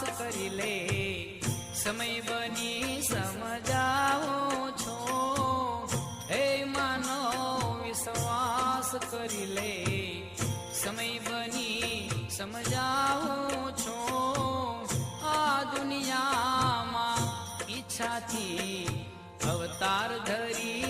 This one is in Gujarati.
કરી લે, સમય બની સમજાવો છો. હે માનો વિશ્વાસ કરી લે, સમય બની સમજાવો છો. આ દુનિયામાં ઈચ્છાથી અવતાર ધરી